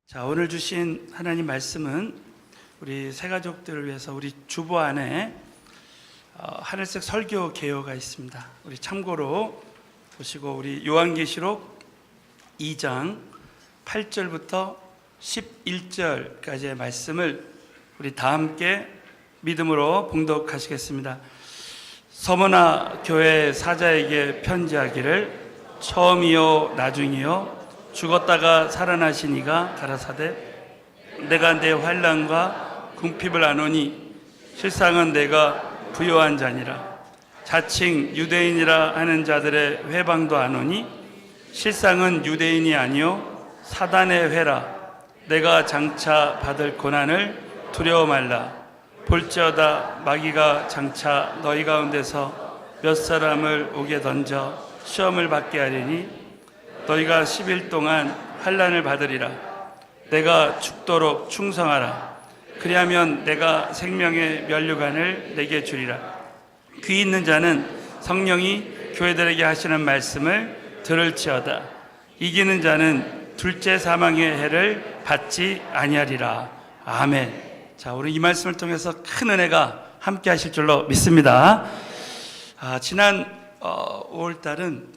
자, 오늘 주신 하나님 말씀은 우리 새가족들을 위해서 우리 주보 안에 하늘색 설교 개요가 있습니다. 우리 참고로 보시고 우리 요한계시록 2장 8절부터 11절까지의 말씀을 우리 다 함께 믿음으로 봉독하시겠습니다. 서머나 교회 사자에게 편지하기를 처음이요 나중이요 죽었다가 살아나신 이가 가라사대 내가 내 환난과 궁핍을 아노니 실상은 내가 부요한 자니라. 자칭 유대인이라 하는 자들의 회방도 아노니 실상은 유대인이 아니요 사단의 회라. 내가 장차 받을 고난을 두려워 말라. 볼지어다 마귀가 장차 너희 가운데서 몇 사람을 옥에 던져 시험을 받게 하리니 너희가 10일 동안 환난을 받으리라. 내가 죽도록 충성하라. 그리하면 내가 생명의 면류관을 내게 주리라. 귀 있는 자는 성령이 교회들에게 하시는 말씀을 들을지어다. 이기는 자는 둘째 사망의 해를 받지 아니하리라. 아멘. 자, 우리 이 말씀을 통해서 큰 은혜가 함께 하실 줄로 믿습니다. 지난 5월달은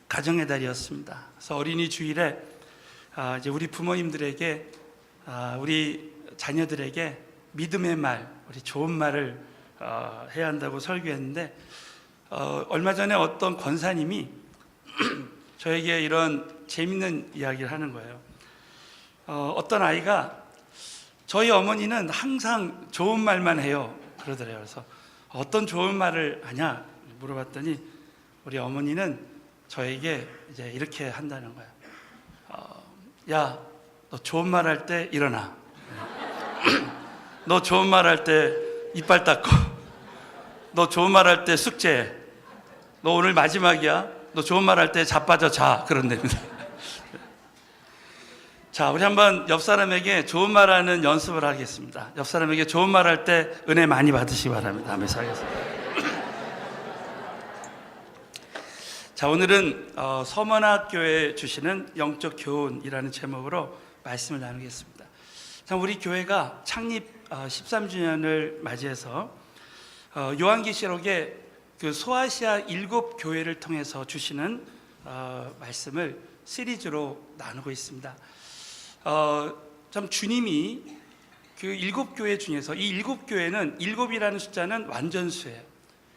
가정의 달이었습니다. 그래서 어린이 주일에 이제 우리 부모님들에게 우리 자녀들에게 믿음의 말, 우리 좋은 말을 해야 한다고 설교했는데 얼마 전에 어떤 권사님이 저에게 이런 재밌는 이야기를 하는 거예요. 어떤 아이가 저희 어머니는 항상 좋은 말만 해요 그러더래요. 그래서 어떤 좋은 말을 하냐 물어봤더니 우리 어머니는 저에게 이제 이렇게 한다는 거예요. 야, 너 좋은 말 할 때 일어나. 너 좋은 말 할 때 이빨 닦고. 너 좋은 말 할 때 숙제해. 너 오늘 마지막이야. 너 좋은 말 할 때 자빠져 자. 그런답니다. 자, 우리 한번 옆 사람에게 좋은 말 하는 연습을 하겠습니다. 옆 사람에게 좋은 말 할 때 은혜 많이 받으시기 바랍니다. 하면서 하겠습니다. 자, 오늘은 서머나교회에 주시는 영적 교훈이라는 제목으로 말씀을 나누겠습니다. 자, 우리 교회가 창립 13주년을 맞이해서 요한계시록의 그 소아시아 7교회를 통해서 주시는 말씀을 시리즈로 나누고 있습니다. 참 주님이 그 7교회 중에서 이 7교회는 7이라는 숫자는 완전수예요.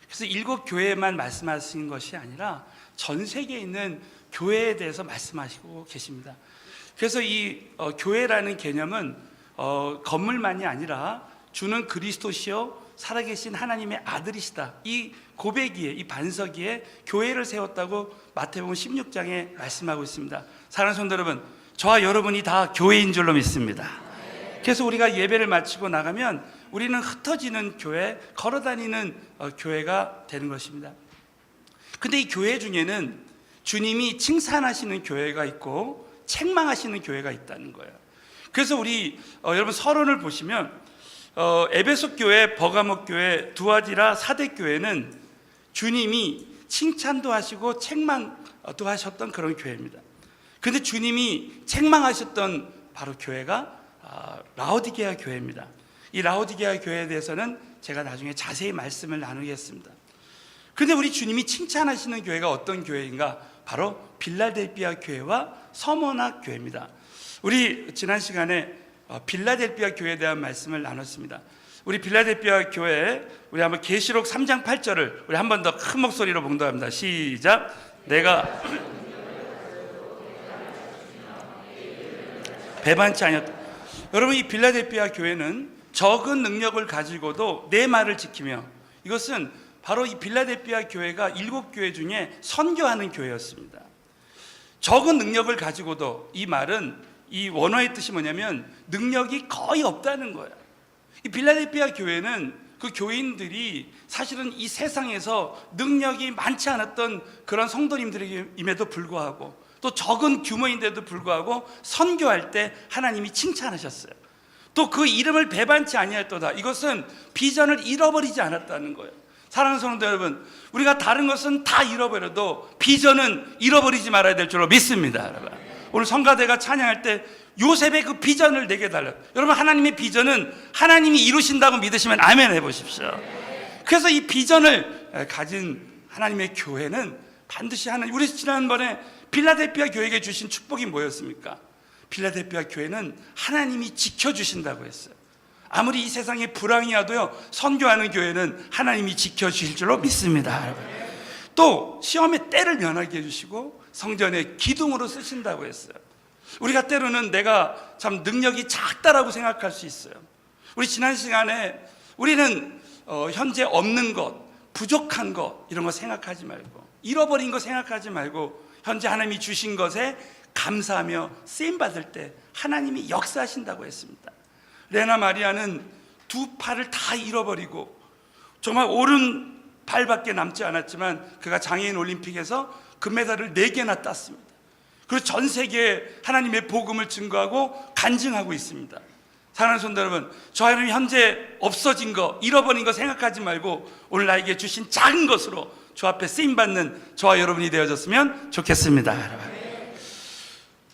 그래서 7교회만 말씀하신 것이 아니라 전 세계에 있는 교회에 대해서 말씀하시고 계십니다. 그래서 이 교회라는 개념은 건물만이 아니라 주는 그리스도시요 살아계신 하나님의 아들이시다. 이 고백이에, 이 반석이에 교회를 세웠다고 마태복음 16장에 말씀하고 있습니다. 사랑하는 성도 여러분, 저와 여러분이 다 교회인 줄로 믿습니다. 그래서 우리가 예배를 마치고 나가면 우리는 흩어지는 교회, 걸어다니는 교회가 되는 것입니다. 근데 이 교회 중에는 주님이 칭찬하시는 교회가 있고 책망하시는 교회가 있다는 거예요. 그래서 우리 여러분 서론을 보시면 에베소 교회, 버가모 교회, 두아디라, 사대 교회는 주님이 칭찬도 하시고 책망도 하셨던 그런 교회입니다. 근데 주님이 책망하셨던 바로 교회가 라오디게아 교회입니다. 이 라오디게아 교회에 대해서는 제가 나중에 자세히 말씀을 나누겠습니다. 그런데 우리 주님이 칭찬하시는 교회가 어떤 교회인가? 바로 빌라델비아 교회와 서머나 교회입니다. 우리 지난 시간에 빌라델비아 교회에 대한 말씀을 나눴습니다. 우리 빌라델비아 교회, 우리 한번 계시록 3장 8절을 우리 한 번 더 큰 목소리로 봉독합니다. 시작. 내가 배반치 아니었다. 여러분, 이 빌라델비아 교회는 적은 능력을 가지고도 내 말을 지키며, 이것은 바로 이 빌라델비아 교회가 7교회 중에 선교하는 교회였습니다. 적은 능력을 가지고도, 이 말은 이 원어의 뜻이 뭐냐면 능력이 거의 없다는 거예요. 이 빌라델비아 교회는 그 교인들이 사실은 이 세상에서 능력이 많지 않았던 그런 성도님들임에도 불구하고 또 적은 규모인데도 불구하고 선교할 때 하나님이 칭찬하셨어요. 또 그 이름을 배반치 아니하였도다. 이것은 비전을 잃어버리지 않았다는 거예요. 사랑하는 성도 여러분, 우리가 다른 것은 다 잃어버려도 비전은 잃어버리지 말아야 될 줄로 믿습니다. 여러분, 오늘 성가대가 찬양할 때 요셉의 그 비전을 내게 달라. 여러분, 하나님의 비전은 하나님이 이루신다고 믿으시면 아멘 해보십시오. 그래서 이 비전을 가진 하나님의 교회는 반드시 우리 지난번에 필라델피아 교회에게 주신 축복이 뭐였습니까? 필라델피아 교회는 하나님이 지켜주신다고 했어요. 아무리 이 세상에 불황이 와도요, 선교하는 교회는 하나님이 지켜주실 줄로 믿습니다. 또 시험의 때를 면하게 해주시고 성전의 기둥으로 쓰신다고 했어요. 우리가 때로는 내가 참 능력이 작다라고 생각할 수 있어요. 우리 지난 시간에 우리는 현재 없는 것, 부족한 것, 이런 거 생각하지 말고, 잃어버린 거 생각하지 말고, 현재 하나님이 주신 것에 감사하며 쓰임받을 때 하나님이 역사하신다고 했습니다. 레나 마리아는 두 팔을 다 잃어버리고 정말 오른 발밖에 남지 않았지만 그가 장애인 올림픽에서 금메달을 4개나 땄습니다. 그리고 전 세계에 하나님의 복음을 증거하고 간증하고 있습니다. 사랑하는 성도 여러분, 저 하나님 현재 없어진 거, 잃어버린 거 생각하지 말고 오늘 나에게 주신 작은 것으로 주 앞에 쓰임받는 저와 여러분이 되어졌으면 좋겠습니다.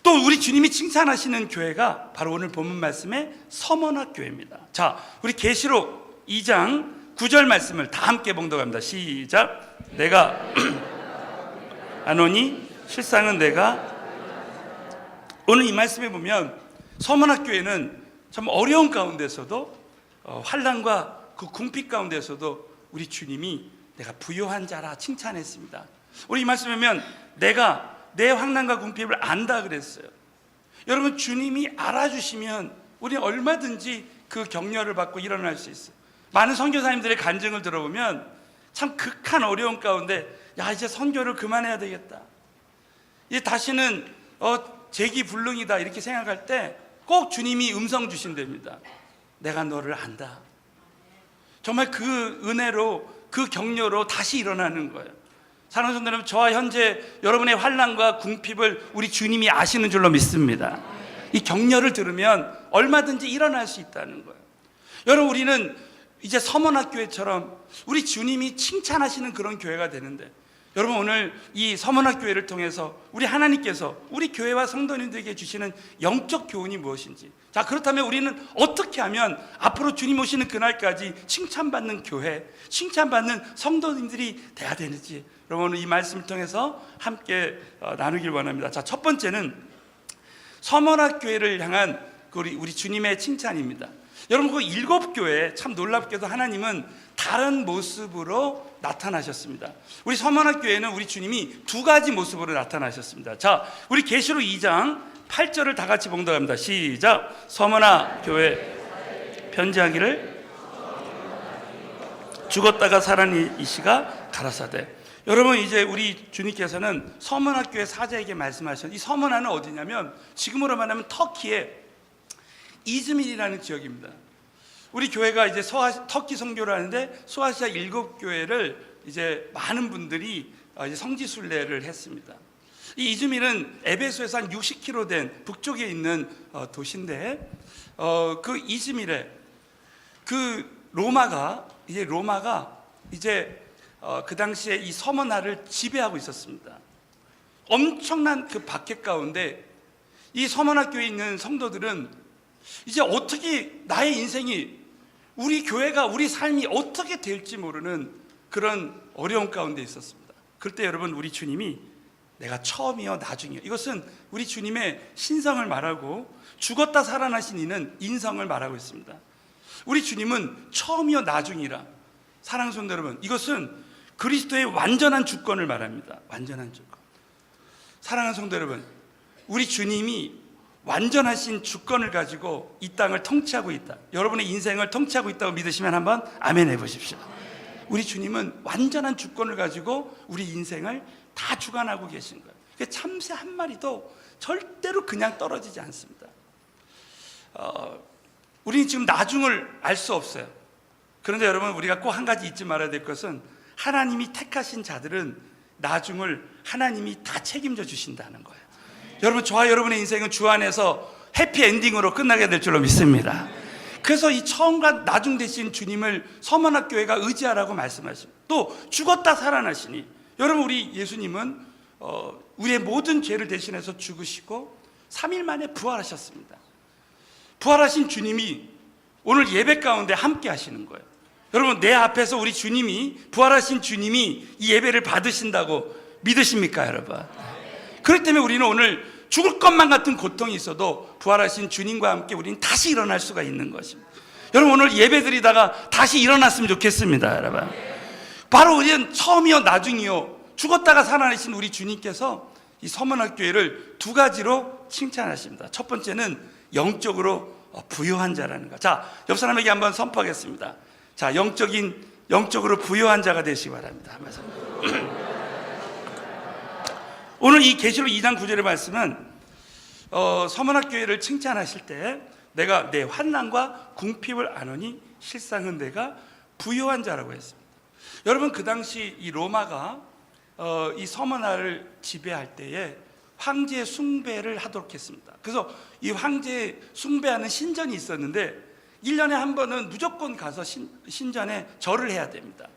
또 우리 주님이 칭찬하시는 교회가 바로 오늘 본문 말씀의 서머나 교회입니다. 자, 우리 계시록 2장 9절 말씀을 다 함께 봉독합니다. 시작. 내가 아노니 실상은 내가. 오늘 이 말씀에 보면 서머나 교회는 참 어려운 가운데서도 환난과 그 궁핍 가운데서도 우리 주님이 내가 부요한 자라 칭찬했습니다. 우리 이 말씀에 보면 내가 내 환난과 궁핍을 안다 그랬어요. 여러분, 주님이 알아주시면 우리 얼마든지 그 격려를 받고 일어날 수 있어요. 많은 선교사님들의 간증을 들어보면 참 극한 어려움 가운데 야, 이제 선교를 그만해야 되겠다, 이제 다시는 재기불능이다 이렇게 생각할 때 꼭 주님이 음성 주신답니다. 내가 너를 안다. 정말 그 은혜로, 그 격려로 다시 일어나는 거예요. 사랑하는 성도 여러분, 저와 현재 여러분의 환난과 궁핍을 우리 주님이 아시는 줄로 믿습니다. 이 격려를 들으면 얼마든지 일어날 수 있다는 거예요. 여러분, 우리는 이제 서문학교회처럼 우리 주님이 칭찬하시는 그런 교회가 되는데, 여러분, 오늘 이 서문학교회를 통해서 우리 하나님께서 우리 교회와 성도님들에게 주시는 영적 교훈이 무엇인지, 자, 그렇다면 우리는 어떻게 하면 앞으로 주님 오시는 그날까지 칭찬받는 교회, 칭찬받는 성도님들이 돼야 되는지, 여러분 오늘 이 말씀을 통해서 함께 나누길 원합니다. 자, 첫 번째는 서문학교회를 향한 우리 주님의 칭찬입니다. 여러분, 그 7교회 참 놀랍게도 하나님은 다른 모습으로 나타나셨습니다. 우리 서문학교회는 우리 주님이 2가지 모습으로 나타나셨습니다. 자, 우리 계시록 2장 8절을 다 같이 봉독합니다. 시작. 서문학교회 편지하기를 죽었다가 살아난 이시가 가라사대. 여러분, 이제 우리 주님께서는 서문학교회 사자에게 말씀하셨는데, 이 서문화는 어디냐면 지금으로 말하면 터키의 이즈밀이라는 지역입니다. 우리 교회가 이제 터키 선교를 하는데 소아시아 7교회를 이제 많은 분들이 이제 성지순례를 했습니다. 이 이즈밀은 에베소에서 한 60km 된 북쪽에 있는 도시인데, 그 이즈밀에 그 로마가 이제 그 당시에 이 서머나를 지배하고 있었습니다. 엄청난 그 박해 가운데 이 서머나 교회에 있는 성도들은 이제 어떻게 나의 인생이, 우리 교회가, 우리 삶이 어떻게 될지 모르는 그런 어려움 가운데 있었습니다. 그때 여러분, 우리 주님이 내가 처음이요 나중이요, 이것은 우리 주님의 신성을 말하고 죽었다 살아나신 이는 인성을 말하고 있습니다. 우리 주님은 처음이요 나중이라. 사랑하는 성도 여러분, 이것은 그리스도의 완전한 주권을 말합니다. 완전한 주권. 사랑하는 성도 여러분, 우리 주님이 완전하신 주권을 가지고 이 땅을 통치하고 있다, 여러분의 인생을 통치하고 있다고 믿으시면 한번 아멘 해보십시오. 우리 주님은 완전한 주권을 가지고 우리 인생을 다 주관하고 계신 거예요. 참새 한 마리도 절대로 그냥 떨어지지 않습니다. 우리는 지금 나중을 알 수 없어요. 그런데 여러분, 우리가 꼭 한 가지 잊지 말아야 될 것은 하나님이 택하신 자들은 나중을 하나님이 다 책임져 주신다는 거예요. 여러분, 저와 여러분의 인생은 주 안에서 해피엔딩으로 끝나게 될 줄로 믿습니다. 그래서 이 처음과 나중 되신 주님을 서문학교회가 의지하라고 말씀하십니다. 또 죽었다 살아나시니, 여러분, 우리 예수님은 우리의 모든 죄를 대신해서 죽으시고 3일 만에 부활하셨습니다. 부활하신 주님이 오늘 예배 가운데 함께 하시는 거예요. 여러분, 내 앞에서 우리 주님이, 부활하신 주님이 이 예배를 받으신다고 믿으십니까, 여러분? 그렇기 때문에 우리는 오늘 죽을 것만 같은 고통이 있어도 부활하신 주님과 함께 우리는 다시 일어날 수가 있는 것입니다. 여러분, 오늘 예배 드리다가 다시 일어났으면 좋겠습니다, 여러분. 바로 우리는 처음이요 나중이요 죽었다가 살아나신 우리 주님께서 이 서문학교회를 두 가지로 칭찬하십니다. 첫 번째는 영적으로 부요한 자라는 것. 자, 옆 사람에게 한번 선포하겠습니다. 자, 영적으로 부요한 자가 되시기 바랍니다. 오늘 이 계시록 2장 9절의 말씀은 서문학교회를 칭찬하실 때 내가 내 환난과 궁핍을 안으니 실상은 내가 부요한 자라고 했습니다. 여러분, 그 당시 이 로마가 이 서머나를 지배할 때에 황제 숭배를 하도록 했습니다. 그래서 이 황제 숭배하는 신전이 있었는데 1년에 한 번은 무조건 가서 신전에 절을 해야 됩니다.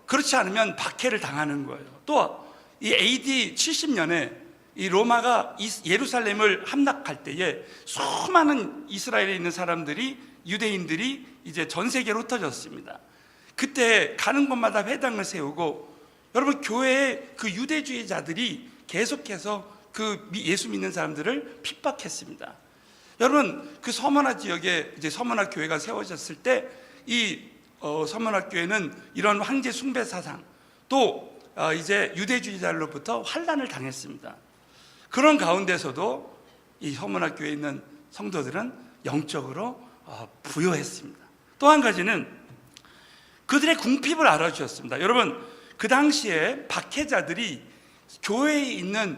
그렇지 않으면 박해를 당하는 거예요. 또 이 AD 70년에 이 로마가 예루살렘을 함락할 때에 수많은 이스라엘에 있는 사람들이, 유대인들이 이제 전 세계로 흩어졌습니다. 그때 가는 곳마다 회당을 세우고, 여러분, 교회의 그 유대주의자들이 계속해서 그 예수 믿는 사람들을 핍박했습니다. 여러분, 그 서머나 지역에 이제 서머나 교회가 세워졌을 때 이 서머나 교회는 이런 황제 숭배 사상, 또 이제 유대주의자로부터 환난을 당했습니다. 그런 가운데서도 이 서머나 교회에 있는 성도들은 영적으로 부요했습니다. 또 한 가지는 그들의 궁핍을 알아주셨습니다. 여러분, 그 당시에 박해자들이 교회에 있는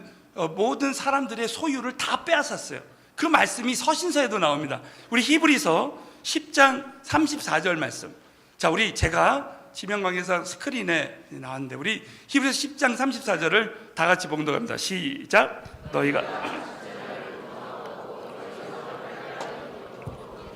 모든 사람들의 소유를 다 빼앗았어요. 그 말씀이 서신서에도 나옵니다. 우리 히브리서 10장 34절 말씀. 자, 제가 지명강의사 스크린에 나왔는데 우리 히브리서 10장 34절을 다 같이 봉독합니다. 시작. 너희가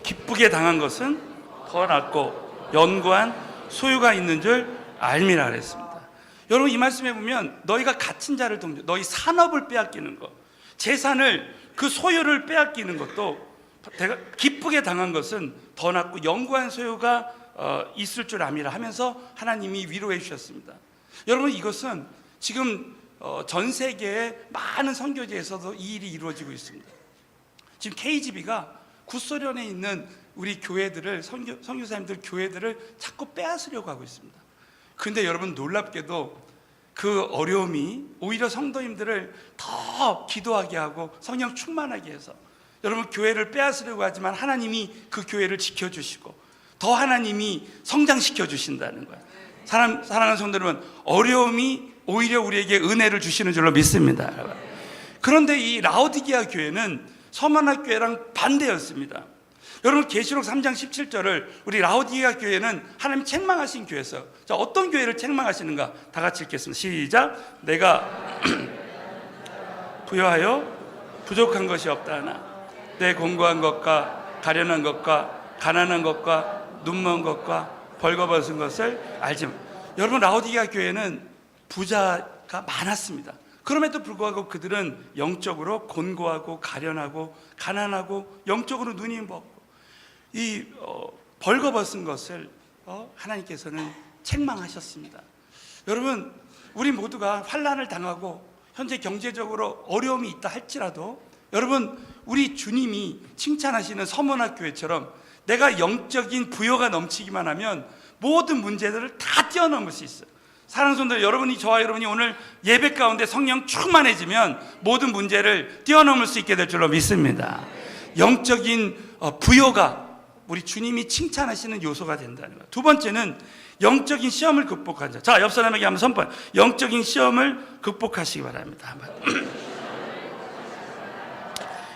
기쁘게 당한 것은 더 낫고 연고한 소유가 있는 줄 알미라 그랬습니다. 여러분, 이 말씀에 보면 너희가 갇힌 자를 돕는, 너희 산업을 빼앗기는 것, 재산을, 그 소유를 빼앗기는 것도 기쁘게 당한 것은 더 낫고 연고한 소유가 있을 줄 암이라 하면서 하나님이 위로해 주셨습니다. 여러분, 이것은 지금 전 세계의 많은 선교지에서도 이 일이 이루어지고 있습니다. 지금 KGB가 구소련에 있는 우리 교회들을, 선교사님들 교회들을 자꾸 빼앗으려고 하고 있습니다. 그런데 여러분, 놀랍게도 그 어려움이 오히려 성도님들을 더 기도하게 하고 성령 충만하게 해서, 여러분, 교회를 빼앗으려고 하지만 하나님이 그 교회를 지켜주시고 더 하나님이 성장시켜 주신다는 거예요. 사랑하는 성도 여러분, 어려움이 오히려 우리에게 은혜를 주시는 줄로 믿습니다. 그런데 이 라오디게아 교회는 서머나 교회랑 반대였습니다. 여러분, 계시록 3장 17절을 우리 라오디게아 교회는 하나님 책망하신 교회에서, 자, 어떤 교회를 책망하시는가 다 같이 읽겠습니다. 시작. 내가 부여하여 부족한 것이 없다 하나 내 공고한 것과 가련한 것과 가난한 것과 눈먼 것과 벌거벗은 것을 알지. 여러분, 라오디게아 교회는 부자가 많았습니다. 그럼에도 불구하고 그들은 영적으로 곤고하고 가련하고 가난하고 영적으로 눈이 먹고 이 벌거벗은 것을 하나님께서는 책망하셨습니다. 여러분, 우리 모두가 환난을 당하고 현재 경제적으로 어려움이 있다 할지라도, 여러분, 우리 주님이 칭찬하시는 서머나 교회처럼 내가 영적인 부여가 넘치기만 하면 모든 문제들을 다 뛰어넘을 수 있어요. 사랑하는 성도들, 여러분이, 저와 여러분이 오늘 예배 가운데 성령 충만해지면 모든 문제를 뛰어넘을 수 있게 될 줄로 믿습니다. 영적인 부여가 우리 주님이 칭찬하시는 요소가 된다는 거예요. 두 번째는 영적인 시험을 극복한 자. 자, 옆 사람에게 한번 선포. 영적인 시험을 극복하시기 바랍니다.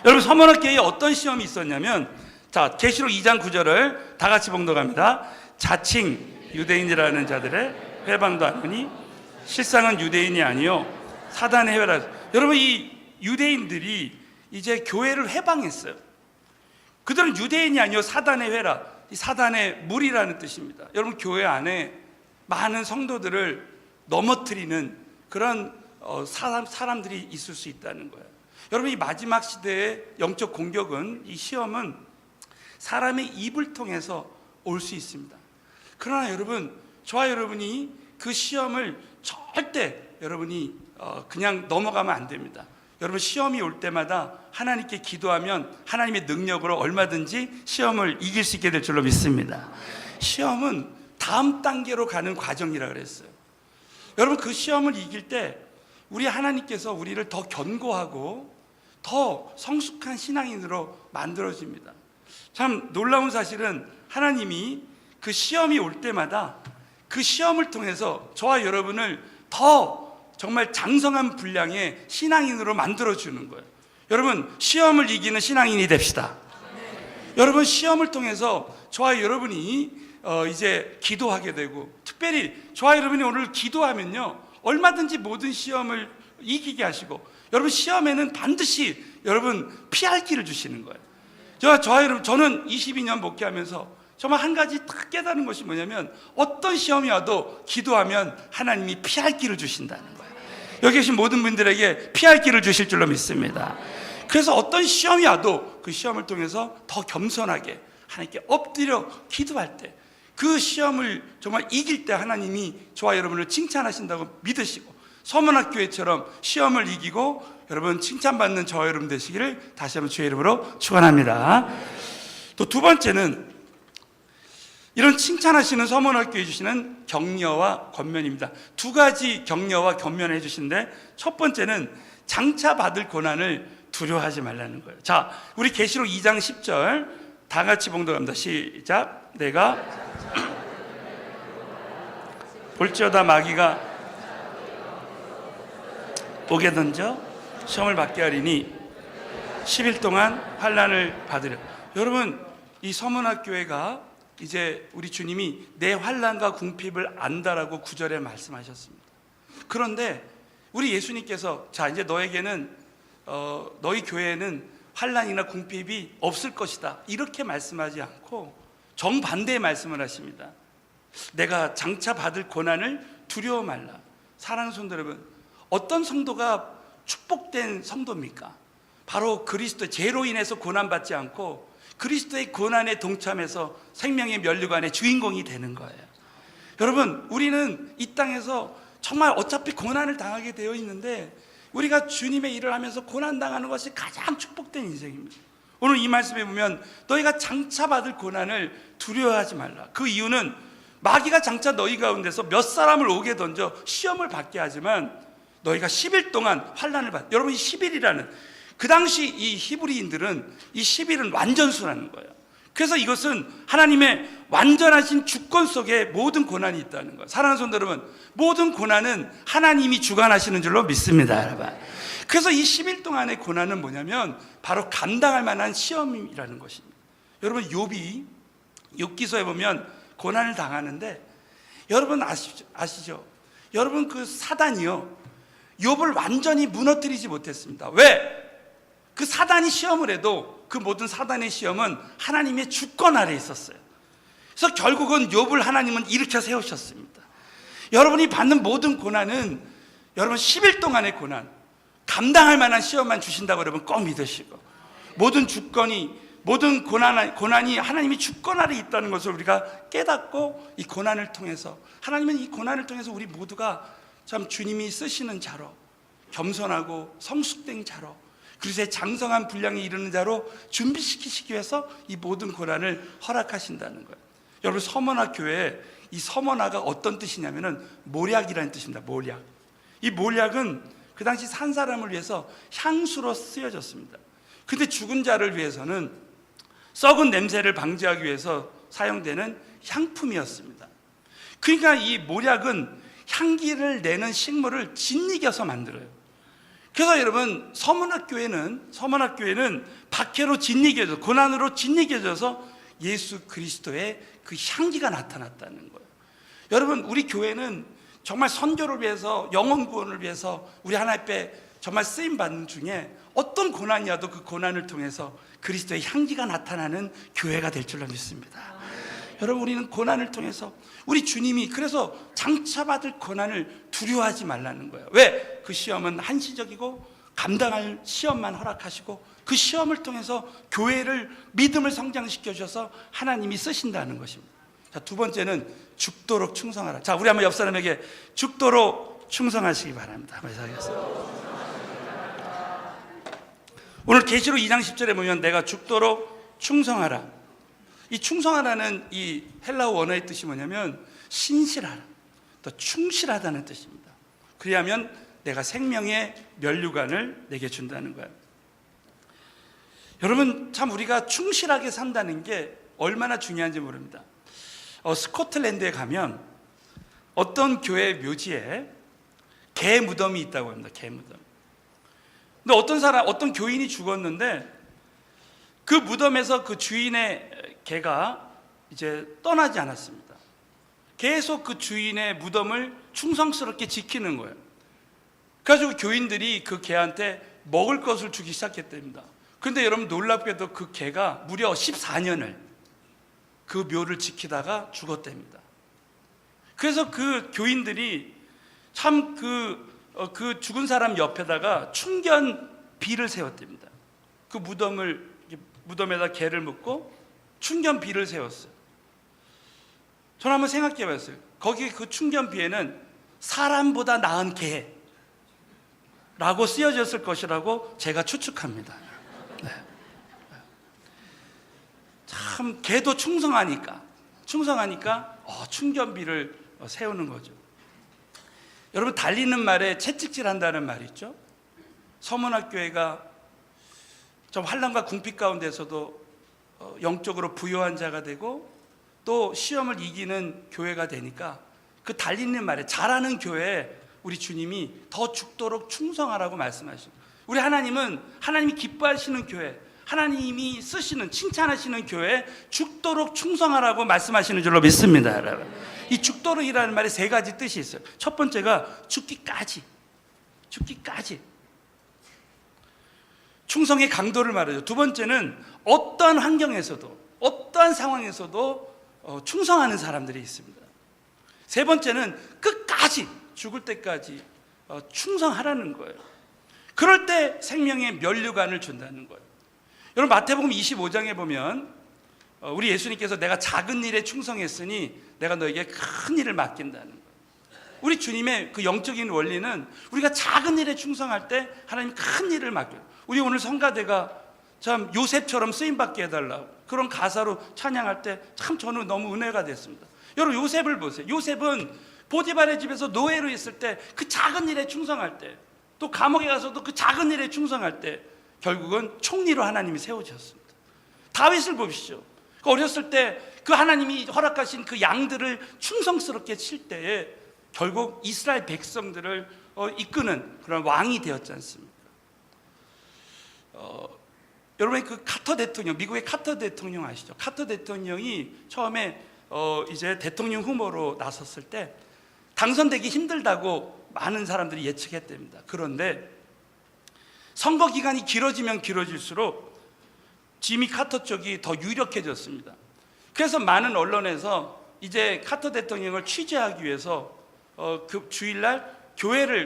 여러분, 서머나교회에 어떤 시험이 있었냐면, 자, 계시록 2장 9절을 다 같이 봉독합니다. 자칭 유대인이라는 자들의 회방도 하느니 실상은 유대인이 아니요 사단의 회라. 여러분, 이 유대인들이 이제 교회를 회방했어요. 그들은 유대인이 아니요 사단의 회라. 이 사단의 물이라는 뜻입니다. 여러분, 교회 안에 많은 성도들을 넘어뜨리는 그런 사람들이 있을 수 있다는 거예요. 여러분, 이 마지막 시대의 영적 공격은, 이 시험은 사람의 입을 통해서 올 수 있습니다. 그러나 여러분, 저와 여러분이 그 시험을 절대 여러분이 그냥 넘어가면 안 됩니다. 여러분, 시험이 올 때마다 하나님께 기도하면 하나님의 능력으로 얼마든지 시험을 이길 수 있게 될 줄로 믿습니다. 시험은 다음 단계로 가는 과정이라 그랬어요. 여러분, 그 시험을 이길 때 우리 하나님께서 우리를 더 견고하고 더 성숙한 신앙인으로 만들어집니다. 참 놀라운 사실은 하나님이 그 시험이 올 때마다 그 시험을 통해서 저와 여러분을 더 정말 장성한 분량의 신앙인으로 만들어주는 거예요. 여러분, 시험을 이기는 신앙인이 됩시다. 여러분, 시험을 통해서 저와 여러분이 이제 기도하게 되고, 특별히 저와 여러분이 오늘 기도하면요, 얼마든지 모든 시험을 이기게 하시고, 여러분, 시험에는 반드시 여러분 피할 길을 주시는 거예요. 저와 여러분, 저는 22년 목회하면서 정말 한 가지 딱 깨달은 것이 뭐냐면, 어떤 시험이 와도 기도하면 하나님이 피할 길을 주신다는 거예요. 여기 계신 모든 분들에게 피할 길을 주실 줄로 믿습니다. 그래서 어떤 시험이 와도 그 시험을 통해서 더 겸손하게 하나님께 엎드려 기도할 때, 그 시험을 정말 이길 때 하나님이 저와 여러분을 칭찬하신다고 믿으시고, 서문학교회처럼 시험을 이기고 여러분 칭찬받는 저와 여러분 되시기를 다시 한번 주의 이름으로 축원합니다. 또 두 번째는, 이런 칭찬하시는 서문학교에 주시는 격려와 권면입니다. 두 가지 격려와 권면을 해주시는데, 첫 번째는 장차 받을 고난을 두려워하지 말라는 거예요. 자, 우리 계시록 2장 10절 다 같이 봉독합니다. 시작. 내가 볼지어다 마귀가 옥에 던져 시험을 받게 하리니 10일 동안 환난을 받으려. 여러분, 이 서문학교회가 이제 우리 주님이 내 환난과 궁핍을 안다라고 9절에 말씀하셨습니다. 그런데 우리 예수님께서, 자, 이제 너에게는 너희 교회에는 환난이나 궁핍이 없을 것이다, 이렇게 말씀하지 않고 정반대의 말씀을 하십니다. 내가 장차 받을 고난을 두려워 말라. 사랑하는 성도 여러분, 어떤 성도가 축복된 성도입니까? 바로 그리스도의 죄로 인해서 고난받지 않고 그리스도의 고난에 동참해서 생명의 면류관의 주인공이 되는 거예요. 여러분, 우리는 이 땅에서 정말 어차피 고난을 당하게 되어 있는데, 우리가 주님의 일을 하면서 고난당하는 것이 가장 축복된 인생입니다. 오늘 이 말씀에 보면 너희가 장차 받을 고난을 두려워하지 말라. 그 이유는 마귀가 장차 너희 가운데서 몇 사람을 옥에 던져 시험을 받게 하지만 너희가 10일 동안 환난을 받. 여러분, 이 10일이라는, 그 당시 이 히브리인들은 이 10일은 완전수라는 거예요. 그래서 이것은 하나님의 완전하신 주권 속에 모든 고난이 있다는 거예요. 사랑하는 성도 여러분, 모든 고난은 하나님이 주관하시는 줄로 믿습니다, 여러분. 그래서 이 10일 동안의 고난은 뭐냐면 바로 감당할 만한 시험이라는 것입니다. 여러분, 욥이 욥기서에 보면 고난을 당하는데, 여러분 아시죠? 여러분, 그 사단이요, 욥을 완전히 무너뜨리지 못했습니다. 왜? 그 사단이 시험을 해도 그 모든 사단의 시험은 하나님의 주권 아래에 있었어요. 그래서 결국은 욥을 하나님은 일으켜 세우셨습니다. 여러분이 받는 모든 고난은 여러분 10일 동안의 고난, 감당할 만한 시험만 주신다고 여러분 꼭 믿으시고, 모든 주권이, 모든 고난이 하나님의 주권 아래에 있다는 것을 우리가 깨닫고, 이 고난을 통해서 하나님은 이 고난을 통해서 우리 모두가 참 주님이 쓰시는 자로, 겸손하고 성숙된 자로, 그리스도의 장성한 분량에 이르는 자로 준비시키시기 위해서 이 모든 고난을 허락하신다는 거예요. 여러분, 서머나 교회, 이 서머나가 어떤 뜻이냐면은 모략이라는 뜻입니다. 모략. 이 모략은 그 당시 산 사람을 위해서 향수로 쓰여졌습니다. 근데 죽은 자를 위해서는 썩은 냄새를 방지하기 위해서 사용되는 향품이었습니다. 그러니까 이 모략은 향기를 내는 식물을 짓이겨서 만들어요. 그래서 여러분, 서문학교회는 박해로 짓이겨져, 고난으로 짓이겨져서 예수 그리스도의 그 향기가 나타났다는 거예요. 여러분, 우리 교회는 정말 선교를 위해서, 영혼 구원을 위해서 우리 하나님 앞에 정말 쓰임 받는 중에 어떤 고난이 와도 그 고난을 통해서 그리스도의 향기가 나타나는 교회가 될 줄로 믿습니다. 여러분, 우리는 고난을 통해서 우리 주님이, 그래서 장차 받을 고난을 두려워하지 말라는 거예요. 왜? 그 시험은 한시적이고 감당할 시험만 허락하시고 그 시험을 통해서 교회를 믿음을 성장시켜 주셔서 하나님이 쓰신다는 것입니다. 자, 두 번째는 죽도록 충성하라. 자, 우리 한번 옆 사람에게 죽도록 충성하시기 바랍니다. 오늘 계시록 2장 10절에 보면 내가 죽도록 충성하라. 이 충성하라는 이 헬라어 원어의 뜻이 뭐냐면 신실하라, 또 충실하다는 뜻입니다. 그리하면 내가 생명의 면류관을 내게 준다는 거예요. 여러분, 참 우리가 충실하게 산다는 게 얼마나 중요한지 모릅니다. 스코틀랜드에 가면 어떤 교회 묘지에 개 무덤이 있다고 합니다. 개 무덤. 근데 어떤 교인이 죽었는데 그 무덤에서 그 주인의 개가 이제 떠나지 않았습니다. 계속 그 주인의 무덤을 충성스럽게 지키는 거예요. 그래가지고 교인들이 그 개한테 먹을 것을 주기 시작했답니다. 그런데 여러분, 놀랍게도 그 개가 무려 14년을 그 묘를 지키다가 죽었답니다. 그래서 그 교인들이 참 그 죽은 사람 옆에다가 충견비를 세웠답니다. 그 무덤에다 개를 묻고 충견비를 세웠어요. 저는 한번 생각해 봤어요. 거기 그 충견비에는 사람보다 나은 개라고 쓰여졌을 것이라고 제가 추측합니다. 네. 참 개도 충성하니까 충견비를 세우는 거죠. 여러분, 달리는 말에 채찍질 한다는 말이 있죠. 서문학교회가 좀 환난과 궁핍 가운데서도 영적으로 부요한 자가 되고 또 시험을 이기는 교회가 되니까 그 달리는 말에 잘하는 교회에 우리 주님이 더 죽도록 충성하라고 말씀하시죠. 우리 하나님은 하나님이 기뻐하시는 교회, 하나님이 쓰시는 칭찬하시는 교회에 죽도록 충성하라고 말씀하시는 줄로 믿습니다. 여러분, 이 죽도록이라는 말에 세 가지 뜻이 있어요. 첫 번째가 죽기까지. 충성의 강도를 말하죠. 두 번째는 어떠한 환경에서도 어떠한 상황에서도 충성하는 사람들이 있습니다. 세 번째는 끝까지, 죽을 때까지 충성하라는 거예요. 그럴 때 생명의 면류관을 준다는 거예요. 여러분, 마태복음 25장에 보면 우리 예수님께서 내가 작은 일에 충성했으니 내가 너에게 큰 일을 맡긴다는 거예요. 우리 주님의 그 영적인 원리는 우리가 작은 일에 충성할 때 하나님 큰 일을 맡겨요. 우리 오늘 성가대가 참 요셉처럼 쓰임받게 해달라고 그런 가사로 찬양할 때 참 저는 너무 은혜가 됐습니다. 여러분, 요셉을 보세요. 요셉은 보디발의 집에서 노예로 있을 때 그 작은 일에 충성할 때, 또 감옥에 가서도 그 작은 일에 충성할 때 결국은 총리로 하나님이 세우셨습니다. 다윗을 보십시오. 어렸을 때 그 하나님이 허락하신 그 양들을 충성스럽게 칠 때에 결국 이스라엘 백성들을 이끄는 그런 왕이 되었지 않습니까? 여러분, 그 카터 대통령, 미국의 카터 대통령 아시죠? 카터 대통령이 처음에 이제 대통령 후보로 나섰을 때 당선되기 힘들다고 많은 사람들이 예측했답니다. 그런데 선거 기간이 길어지면 길어질수록 지미 카터 쪽이 더 유력해졌습니다. 그래서 많은 언론에서 이제 카터 대통령을 취재하기 위해서 그 주일날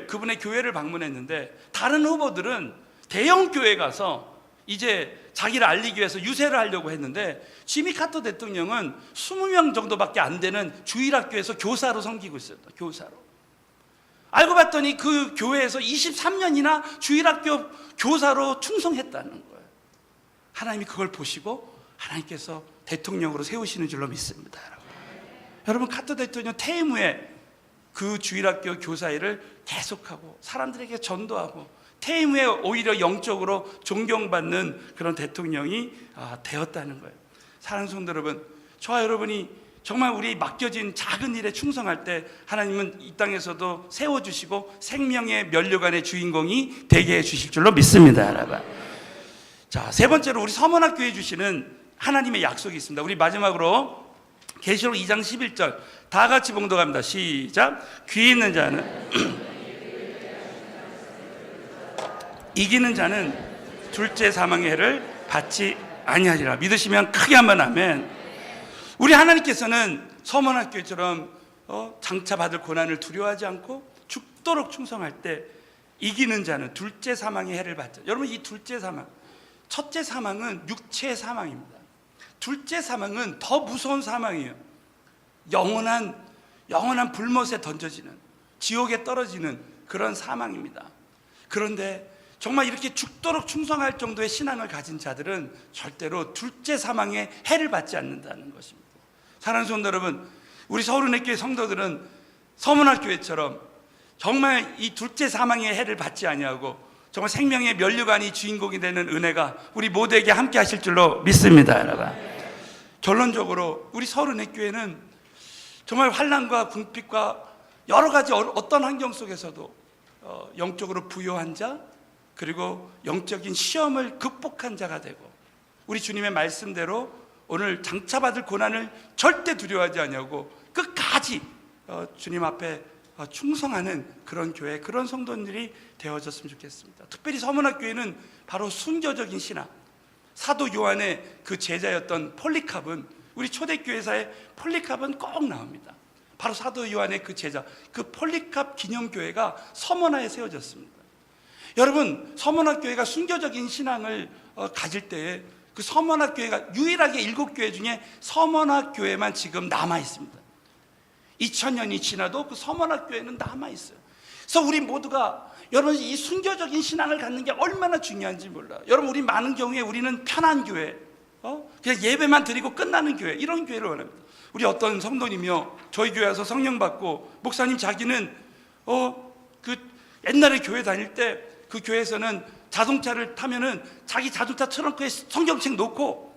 그분의 교회를 방문했는데 다른 후보들은 대형 교회 가서 이제 자기를 알리기 위해서 유세를 하려고 했는데 지미 카터 대통령은 20명 정도밖에 안 되는 주일학교에서 교사로 섬기고 있었다. 교사로. 알고 봤더니 그 교회에서 23년이나 주일학교 교사로 충성했다는 거예요. 하나님이 그걸 보시고 하나님께서 대통령으로 세우시는 줄로 믿습니다. 여러분, 카터 대통령 퇴임 후에 그 주일학교 교사 일을 계속하고 사람들에게 전도하고 퇴임 후에 오히려 영적으로 존경받는 그런 대통령이 되었다는 거예요. 사랑하는 성도 여러분, 저와 여러분이 정말 우리 맡겨진 작은 일에 충성할 때 하나님은 이 땅에서도 세워주시고 생명의 면류관의 주인공이 되게 해주실 줄로 믿습니다. 여러분. 자, 세 번째로 우리 서문학교에 주시는 하나님의 약속이 있습니다. 우리 마지막으로 계시록 2장 11절 다 같이 봉독합니다. 시작. 귀 있는 자는 이기는 자는 둘째 사망의 해를 받지 아니하리라. 믿으시면 크게 한번 아멘. 우리 하나님께서는 서문학교처럼 장차 받을 고난을 두려워하지 않고 죽도록 충성할 때 이기는 자는 둘째 사망의 해를 받자. 여러분, 이 둘째 사망, 첫째 사망은 육체의 사망입니다. 둘째 사망은 더 무서운 사망이에요. 영원한 불못에 던져지는, 지옥에 떨어지는 그런 사망입니다. 그런데 정말 이렇게 죽도록 충성할 정도의 신앙을 가진 자들은 절대로 둘째 사망의 해를 받지 않는다는 것입니다. 사랑하는 성도 여러분, 우리 서울은혜교회 성도들은 서문학교회처럼 정말 이 둘째 사망의 해를 받지 아니하고 정말 생명의 면류관이 주인공이 되는 은혜가 우리 모두에게 함께 하실 줄로 믿습니다. 여러분, 결론적으로 우리 서울은혜교회는 정말 환난과 궁핍과 여러 가지 어떤 환경 속에서도 영적으로 부요한 자, 그리고 영적인 시험을 극복한 자가 되고, 우리 주님의 말씀대로 오늘 장차받을 고난을 절대 두려워하지 아니하고 끝까지 주님 앞에 충성하는 그런 교회, 그런 성도들이 되어졌으면 좋겠습니다. 특별히 서문학교회는 바로 순교적인 신앙, 사도 요한의 그 제자였던 폴리캅은, 우리 초대교회사의 폴리캅은 꼭 나옵니다. 바로 사도 요한의 그 제자, 그 폴리캅 기념교회가 서문화에 세워졌습니다. 여러분, 서문학교회가 순교적인 신앙을 가질 때에 그 서문학교회가 유일하게 7교회 중에 서문학교회만 지금 남아 있습니다. 2000년이 지나도 그 서문학교회는 남아 있어요. 그래서 우리 모두가, 여러분, 이 순교적인 신앙을 갖는 게 얼마나 중요한지 몰라요. 여러분, 우리 많은 경우에 우리는 편한 교회, 그냥 예배만 드리고 끝나는 교회, 이런 교회를 원합니다. 우리 어떤 성도님이요, 저희 교회 와서 성령 받고, 목사님 자기는 그 옛날에 교회 다닐 때 그 교회에서는 자동차를 타면은 자기 자동차 트렁크에 성경책 놓고,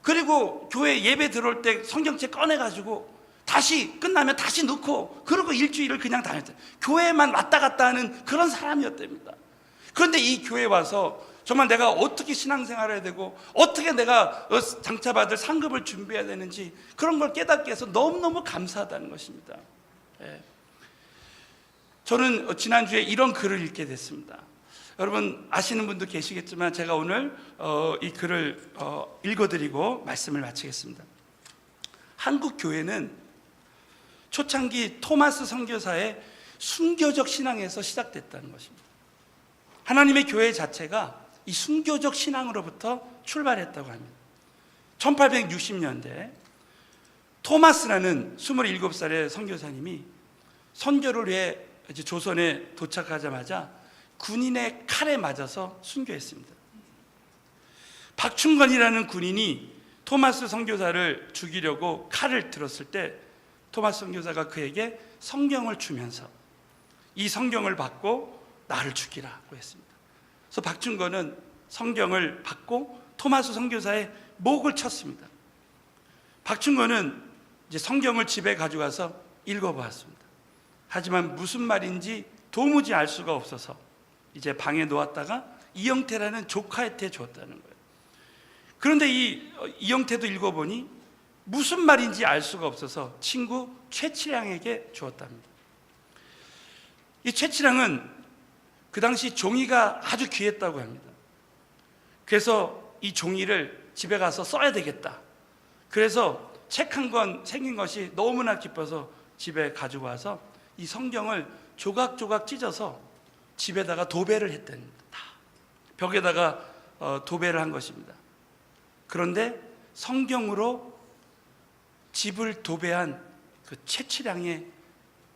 그리고 교회 예배 들어올 때 성경책 꺼내가지고 다시 끝나면 다시 넣고, 그러고 일주일을 그냥 다녔어요. 교회만 왔다 갔다 하는 그런 사람이었답니다. 그런데 이 교회에 와서 정말 내가 어떻게 신앙생활을 해야 되고, 어떻게 내가 장차받을 상급을 준비해야 되는지, 그런 걸 깨닫게 해서 너무너무 감사하다는 것입니다. 저는 지난주에 이런 글을 읽게 됐습니다. 여러분 아시는 분도 계시겠지만 제가 오늘 이 글을 읽어드리고 말씀을 마치겠습니다. 한국 교회는 초창기 토마스 선교사의 순교적 신앙에서 시작됐다는 것입니다. 하나님의 교회 자체가 이 순교적 신앙으로부터 출발했다고 합니다. 1860년대 토마스라는 27살의 선교사님이 선교를 위해 이제 조선에 도착하자마자 군인의 칼에 맞아서 순교했습니다. 박충건이라는 군인이 토마스 선교사를 죽이려고 칼을 들었을 때 토마스 선교사가 그에게 성경을 주면서 이 성경을 받고 나를 죽이라고 했습니다. 그래서 박충건은 성경을 받고 토마스 선교사의 목을 쳤습니다. 박충건은 이제 성경을 집에 가져가서 읽어보았습니다. 하지만 무슨 말인지 도무지 알 수가 없어서 이제 방에 놓았다가 이영태라는 조카한테 줬다는 거예요. 그런데 이영태도 읽어보니 무슨 말인지 알 수가 없어서 친구 최치량에게 주었답니다. 이 최치량은 그 당시 종이가 아주 귀했다고 합니다. 그래서 이 종이를 집에 가서 써야 되겠다. 그래서 책 한 권 생긴 것이 너무나 기뻐서 집에 가지고 와서 이 성경을 조각조각 찢어서 집에다가 도배를 했답니다. 벽에다가 도배를 한 것입니다. 그런데 성경으로 집을 도배한 그 최치량의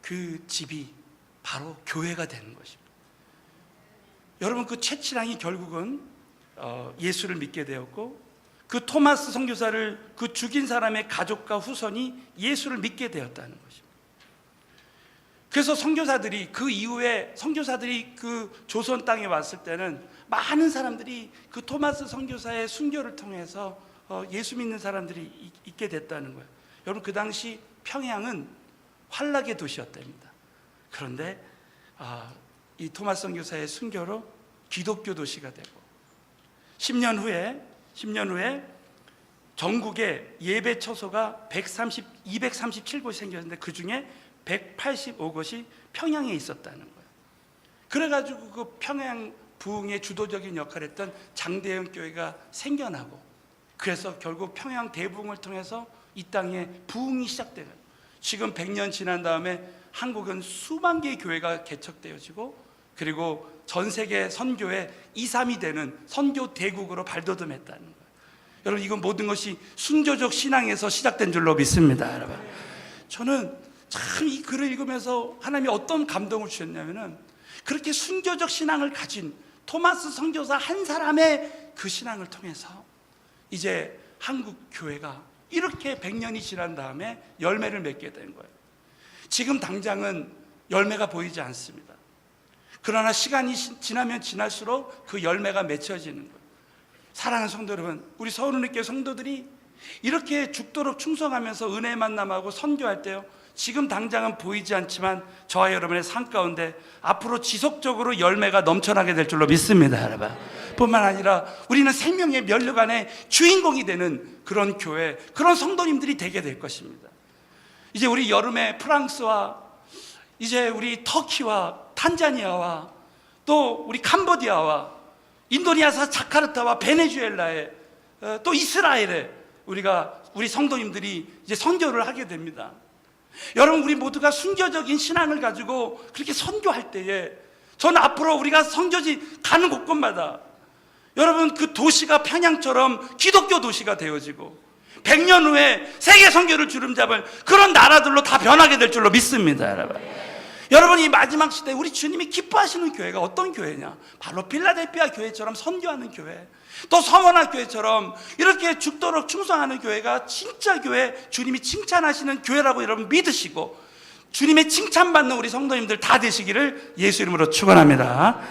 그 집이 바로 교회가 되는 것입니다. 여러분, 그 최치량이 결국은 예수를 믿게 되었고, 그 토마스 선교사를 그 죽인 사람의 가족과 후손이 예수를 믿게 되었다는 것입니다. 그래서 선교사들이 그 이후에 선교사들이 그 조선 땅에 왔을 때는 많은 사람들이 그 토마스 선교사의 순교를 통해서 예수 믿는 사람들이 있게 됐다는 거예요. 여러분, 그 당시 평양은 환락의 도시였답니다. 그런데 이 토마스 선교사의 순교로 기독교 도시가 되고 10년 후에 전국에 예배 처소가 237곳이 생겼는데 그 중에 185곳이 평양에 있었다는 거예요. 그래가지고 그 평양 부흥의 주도적인 역할을 했던 장대영 교회가 생겨나고, 그래서 결국 평양 대부흥을 통해서 이 땅에 부흥이 시작돼요. 지금 100년 지난 다음에 한국은 수만 개의 교회가 개척되어지고, 그리고 전 세계 선교의 2, 3위 되는 선교 대국으로 발돋움했다는 거예요. 여러분, 이건 모든 것이 순교적 신앙에서 시작된 줄로 믿습니다. 여러분, 저는 참 이 글을 읽으면서 하나님이 어떤 감동을 주셨냐면은, 그렇게 순교적 신앙을 가진 토마스 선교사 한 사람의 그 신앙을 통해서 이제 한국 교회가 이렇게 100년이 지난 다음에 열매를 맺게 된 거예요. 지금 당장은 열매가 보이지 않습니다. 그러나 시간이 지나면 지날수록 그 열매가 맺혀지는 거예요. 사랑하는 성도 여러분, 우리 서울은혜교회 성도들이 이렇게 죽도록 충성하면서 은혜의 만남하고 선교할 때요, 지금 당장은 보이지 않지만 저와 여러분의 삶 가운데 앞으로 지속적으로 열매가 넘쳐나게 될 줄로 믿습니다. 여러분, 뿐만 아니라 우리는 생명의 면류관의 주인공이 되는 그런 교회, 그런 성도님들이 되게 될 것입니다. 이제 우리 여름에 프랑스와 이제 우리 터키와 탄자니아와 또 우리 캄보디아와 인도네시아 자카르타와 베네수엘라에 또 이스라엘에 우리 성도님들이 이제 선교를 하게 됩니다. 여러분, 우리 모두가 순교적인 신앙을 가지고 그렇게 선교할 때에 저는 앞으로 우리가 선교지 가는 곳곳마다 여러분 그 도시가 평양처럼 기독교 도시가 되어지고 100년 후에 세계 선교를 주름잡을 그런 나라들로 다 변하게 될 줄로 믿습니다. 여러분, 이 마지막 시대에 우리 주님이 기뻐하시는 교회가 어떤 교회냐? 바로 필라델피아 교회처럼 선교하는 교회, 또 서머나 교회처럼 이렇게 죽도록 충성하는 교회가 진짜 교회, 주님이 칭찬하시는 교회라고 여러분 믿으시고 주님의 칭찬받는 우리 성도님들 다 되시기를 예수 이름으로 축원합니다.